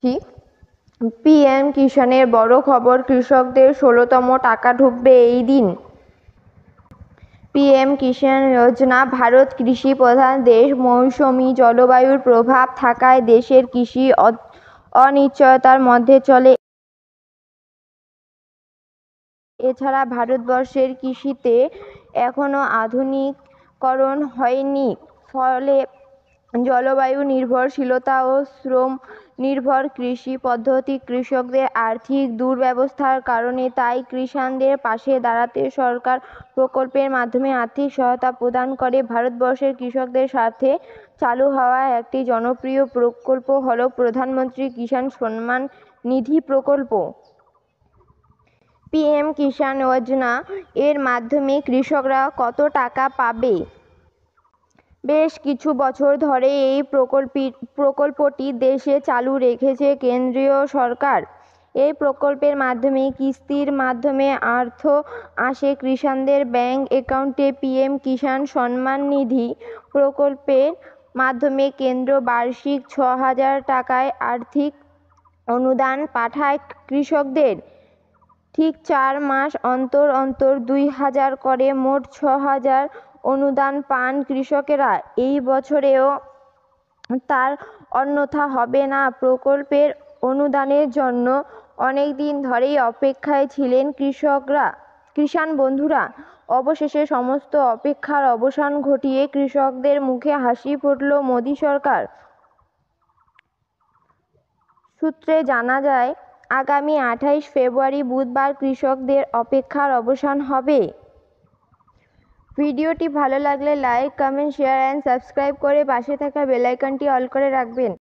PM কিষাণের বড় খবর, কৃষকদের ১৬তম টাকা ঢুকবে এই দিন। পিএম কিষাণ যোজনা। ভারত কৃষি প্রধান দেশ। মৌসুমী জলবায়ুর প্রভাব থাকায় দেশের কৃষি অনিশ্চয়তার মধ্যে চলে। এছাড়া ভারতবর্ষের কৃষিতে এখনো আধুনিকরণ হয়নি, ফলে জলবায়ু নির্ভরশীলতা ও শ্রম নির্ভর কৃষি পদ্ধতি কৃষকদের আর্থিক দুরবস্থার কারণে। তাই কৃষকদের পাশে দাঁড়াতে সরকার প্রকল্পের মাধ্যমে আর্থিক সহায়তা প্রদান করে। ভারতবর্ষের কৃষকদের স্বার্থে চালু হওয়া একটি জনপ্রিয় প্রকল্প হল প্রধানমন্ত্রী কিষাণ সম্মান নিধি প্রকল্প। পিএম কিষাণ যোজনা এর মাধ্যমে কৃষকরা কত টাকা পাবে? বেশ কিছু বছর ধরে এই প্রকল্পটি দেশে চালু রেখেছে কেন্দ্রীয় সরকার। এই প্রকল্পের মাধ্যমে কিস্তির মাধ্যমে অর্থ আসে কৃষকদের ব্যাংক অ্যাকাউন্টে। পিএম কিষাণ সম্মান নিধি প্রকল্পের মাধ্যমে কেন্দ্র বার্ষিক ৬,০০০ টাকায় আর্থিক অনুদান পাঠায় কৃষকদের। ঠিক ৪ মাস অন্তর অন্তর ২,০০০ করে মোট ৬,০০০ অনুদান পান কৃষকেরা। এই বছরেও তার অন্যথা হবে না। প্রকল্পের অনুদানের জন্য অনেকদিন ধরেই অপেক্ষায় ছিলেন কিষাণ বন্ধুরা। অবশেষে সমস্ত অপেক্ষার অবসান ঘটিয়ে কৃষকদের মুখে হাসি ফুটল মোদী সরকার। সূত্রে জানা যায়, আগামী ২৮ ফেব্রুয়ারি বুধবার কৃষকদের অপেক্ষার অবসান হবে। ভিডিওটি ভালো লাগলে like, comment, share and subscribe করে পাশে থাকা বেল আইকনটি অল করে রাখবেন।